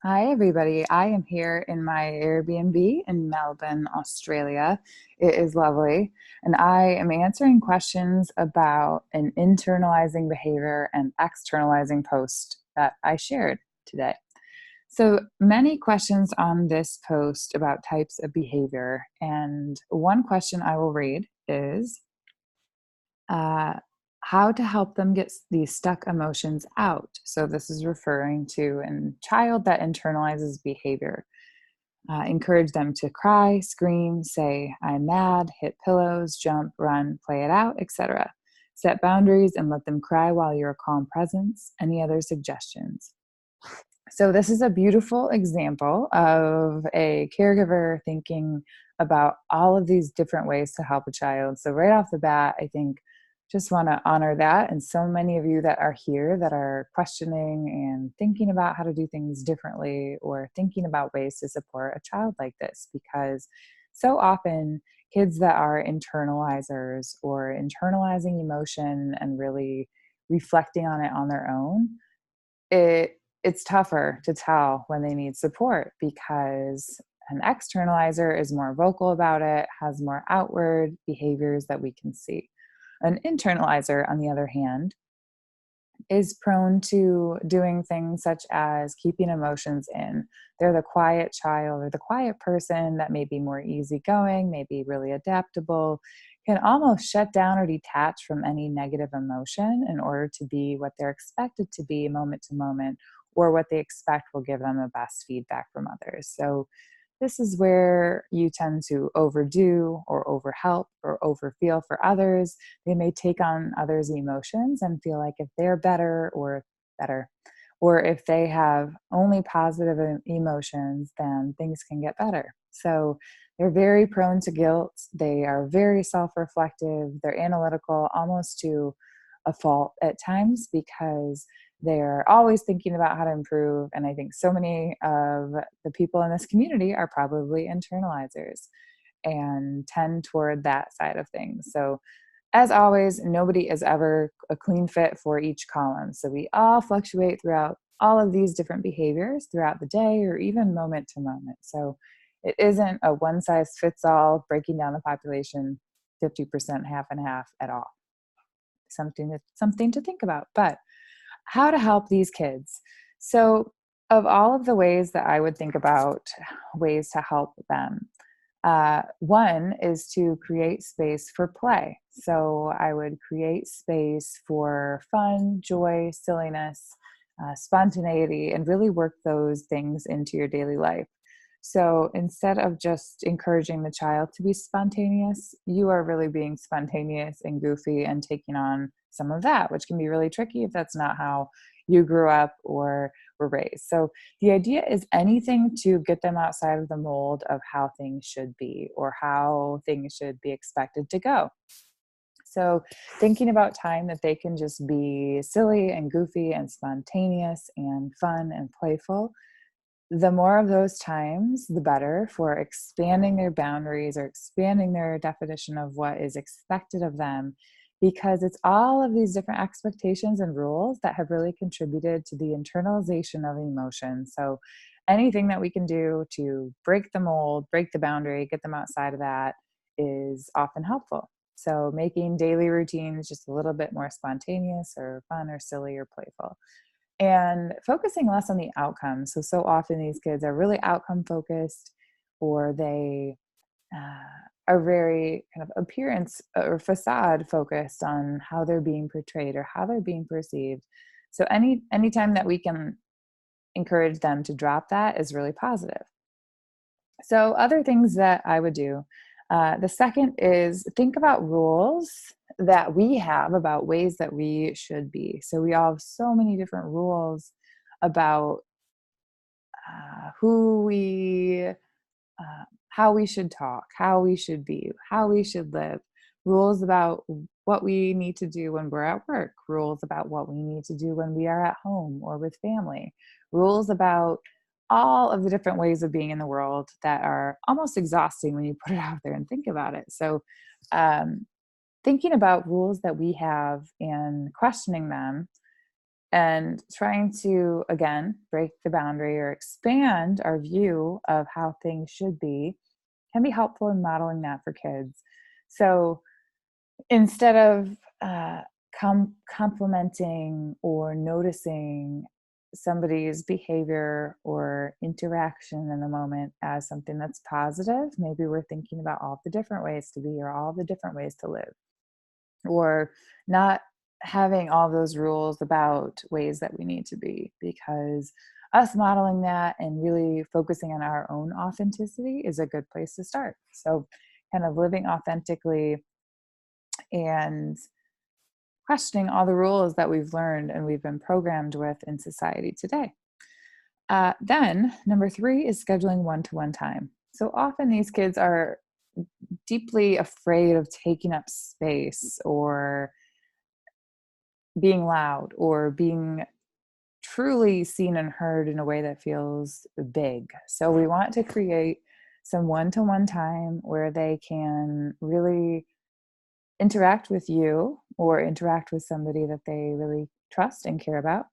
Hi, everybody. I am here in my Airbnb in Melbourne, Australia. It is lovely. And I am answering questions about an internalizing behavior and externalizing post that I shared today. So many questions on this post about types of behavior. And one question I will read is uh, how to help them get these stuck emotions out. So this is referring to a child that internalizes behavior. Encourage them to cry, scream, say, I'm mad, hit pillows, jump, run, play it out, etc. Set boundaries and let them cry while you're a calm presence. Any other suggestions? So, this is a beautiful example of a caregiver thinking about all of these different ways to help a child. So, right off the bat, I think just want to honor that. And so many of you that are here that are questioning and thinking about how to do things differently or thinking about ways to support a child like this, because so often kids that are internalizers or internalizing emotion and really reflecting on it on their own, it's tougher to tell when they need support because an externalizer is more vocal about it, has more outward behaviors that we can see. An internalizer, on the other hand, is prone to doing things such as keeping emotions in. They're the quiet child or the quiet person that may be more easygoing, may be really adaptable, can almost shut down or detach from any negative emotion in order to be what they're expected to be moment to moment, or what they expect will give them the best feedback from others. So this is where you tend to overdo or overhelp or overfeel for others. They may take on others' emotions and feel like if they're better, or if they have only positive emotions, then things can get better. So they're very prone to guilt. They are very self reflective. They're analytical almost to a fault at times because they're always thinking about how to improve. And I think so many of the people in this community are probably internalizers and tend toward that side of things. So, as always, nobody is ever a clean fit for each column. So, we all fluctuate throughout all of these different behaviors throughout the day or even moment to moment. So, it isn't a one size fits all breaking down the population 50% half and half at all. Something to think about. But how to help these kids. So, of all of the ways that I would think about ways to help them, one is to create space for play. So, I would create space for fun, joy, silliness, spontaneity, and really work those things into your daily life. So instead of just encouraging the child to be spontaneous, you are really being spontaneous and goofy and taking on some of that, which can be really tricky if that's not how you grew up or were raised. So the idea is anything to get them outside of the mold of how things should be or how things should be expected to go. So thinking about time that they can just be silly and goofy and spontaneous and fun and playful, the more of those times, the better for expanding their boundaries or expanding their definition of what is expected of them, because it's all of these different expectations and rules that have really contributed to the internalization of emotion. So, anything that we can do to break the mold, break the boundary, get them outside of that is often helpful. So, making daily routines just a little bit more spontaneous or fun or silly or playful, and focusing less on the outcome. So often these kids are really outcome focused, or they are very kind of appearance or facade focused on how they're being portrayed or how they're being perceived. So anytime that we can encourage them to drop that is really positive. So, other things that I would do. The second is think about rules that we have about ways that we should be. So, we all have so many different rules about who we, how we should talk, how we should be, how we should live, rules about what we need to do when we're at work, rules about what we need to do when we are at home or with family, rules about all of the different ways of being in the world that are almost exhausting when you put it out there and think about it. So, thinking about rules that we have and questioning them And trying to, again, break the boundary or expand our view of how things should be can be helpful in modeling that for kids. So instead of complimenting or noticing somebody's behavior or interaction in the moment as something that's positive, maybe we're thinking about all the different ways to be or all the different ways to live, or not having all those rules about ways that we need to be, because us modeling that and really focusing on our own authenticity is a good place to start. So kind of living authentically and questioning all the rules that we've learned and we've been programmed with in society today. Then, number 3 is scheduling one-to-one time. So often these kids are deeply afraid of taking up space or being loud or being truly seen and heard in a way that feels big. So we want to create some one-to-one time where they can really interact with you or interact with somebody that they really trust and care about,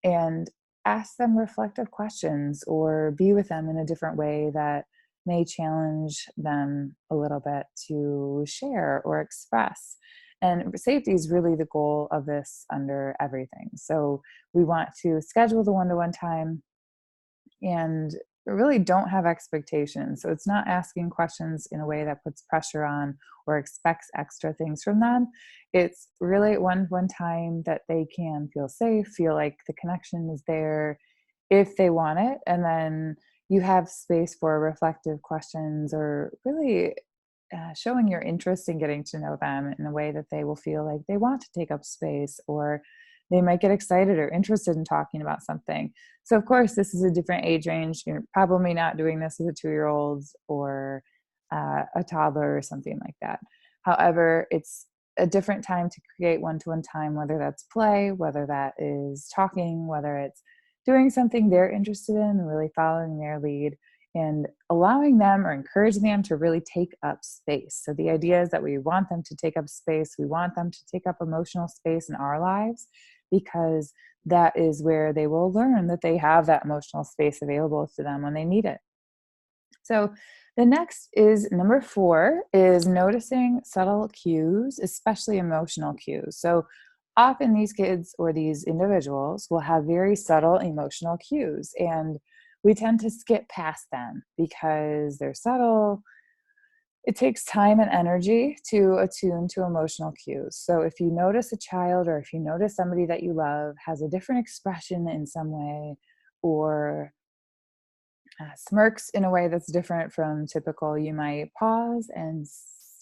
and ask them reflective questions or be with them in a different way that may challenge them a little bit to share or express. And safety is really the goal of this under everything. So we want to schedule the one-to-one time and really don't have expectations. So it's not asking questions in a way that puts pressure on or expects extra things from them. It's really one time that they can feel safe, feel like the connection is there if they want it. And then you have space for reflective questions or really showing your interest in getting to know them in a way that they will feel like they want to take up space, or they might get excited or interested in talking about something. So of course, this is a different age range. You're probably not doing this with a 2-year-old or a toddler or something like that. However, it's a different time to create one-to-one time, whether that's play, whether that is talking, whether it's doing something they're interested in and really following their lead and allowing them or encouraging them to really take up space. So the idea is that we want them to take up space. We want them to take up emotional space in our lives, because that is where they will learn that they have that emotional space available to them when they need it. So the next is number 4 is noticing subtle cues, especially emotional cues. So often these kids or these individuals will have very subtle emotional cues, and we tend to skip past them because they're subtle. It takes time and energy to attune to emotional cues. So if you notice a child or if you notice somebody that you love has a different expression in some way, or smirks in a way that's different from typical, you might pause and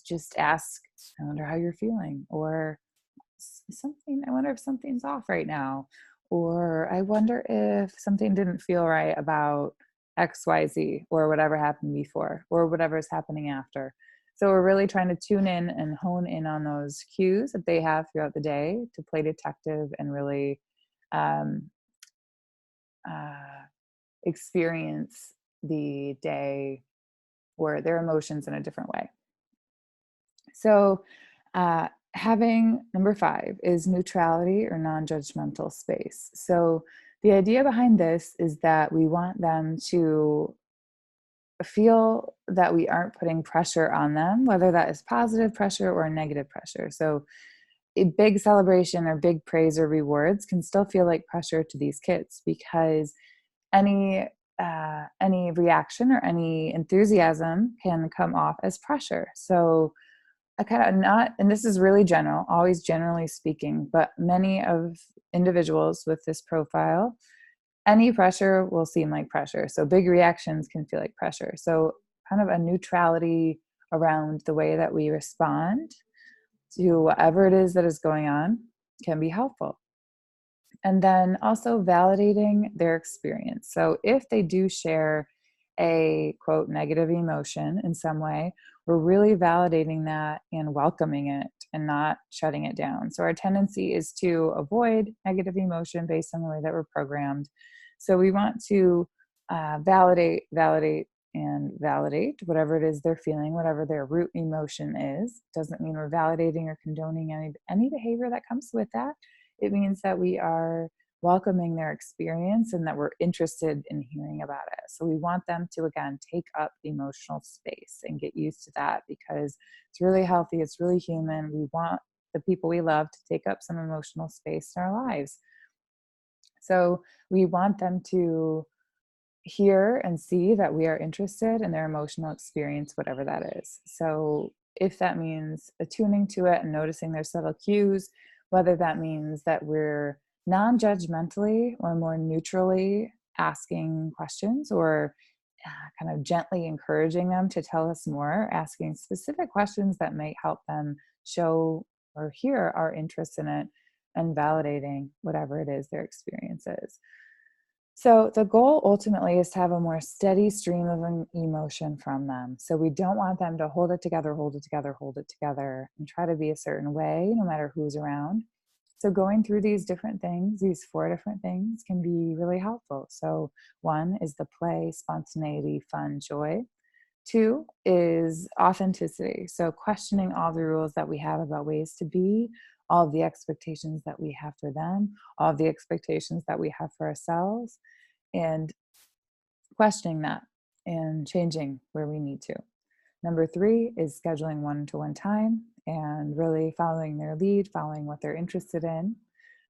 just ask, I wonder how you're feeling, or something, I wonder if something's off right now, or I wonder if something didn't feel right about XYZ or whatever happened before or whatever's happening after. So we're really trying to tune in and hone in on those cues that they have throughout the day to play detective and really um, uh, experience the day or their emotions in a different way. So, having number 5 is neutrality or non judgmental space. So, the idea behind this is that we want them to feel that we aren't putting pressure on them, whether that is positive pressure or negative pressure. So, a big celebration or big praise or rewards can still feel like pressure to these kids, because any reaction or any enthusiasm can come off as pressure. So I kind of not, and this is really general, always generally speaking, but many of individuals with this profile, any pressure will seem like pressure. So big reactions can feel like pressure. So kind of a neutrality around the way that we respond to whatever it is that is going on can be helpful. And then also validating their experience. So if they do share a quote negative emotion in some way, we're really validating that and welcoming it and not shutting it down. So our tendency is to avoid negative emotion based on the way that we're programmed. So we want to validate, and validate whatever it is they're feeling, whatever their root emotion is. Doesn't mean we're validating or condoning any behavior that comes with that. It means that we are welcoming their experience and that we're interested in hearing about it. So we want them to, again, take up emotional space and get used to that because it's really healthy, it's really human. We want the people we love to take up some emotional space in our lives. So we want them to hear and see that we are interested in their emotional experience, whatever that is. So if that means attuning to it and noticing their subtle cues, whether that means that we're non-judgmentally or more neutrally asking questions or kind of gently encouraging them to tell us more, asking specific questions that might help them show or hear our interest in it and validating whatever it is their experience is. So the goal ultimately is to have a more steady stream of emotion from them. So we don't want them to hold it together, hold it together, hold it together, and try to be a certain way, no matter who's around. So going through these different things, these 4 different things, can be really helpful. So 1 is the play, spontaneity, fun, joy. 2 is authenticity. So questioning all the rules that we have about ways to be, all of the expectations that we have for them, all of the expectations that we have for ourselves, and questioning that and changing where we need to. Number 3 is scheduling one-to-one time and really following their lead, following what they're interested in.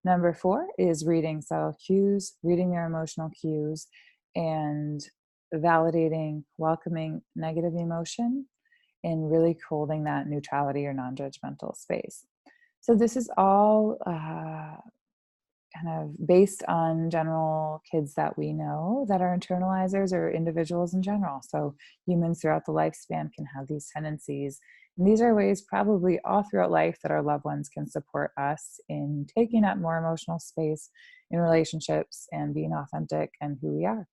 Number 4 is reading subtle cues, reading their emotional cues, and validating, welcoming negative emotion, and really holding that neutrality or non-judgmental space. So this is all kind of based on general kids that we know that are internalizers or individuals in general. So humans throughout the lifespan can have these tendencies. And these are ways probably all throughout life that our loved ones can support us in taking up more emotional space in relationships and being authentic and who we are.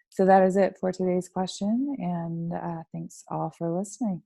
So that is it for today's question. And thanks all for listening.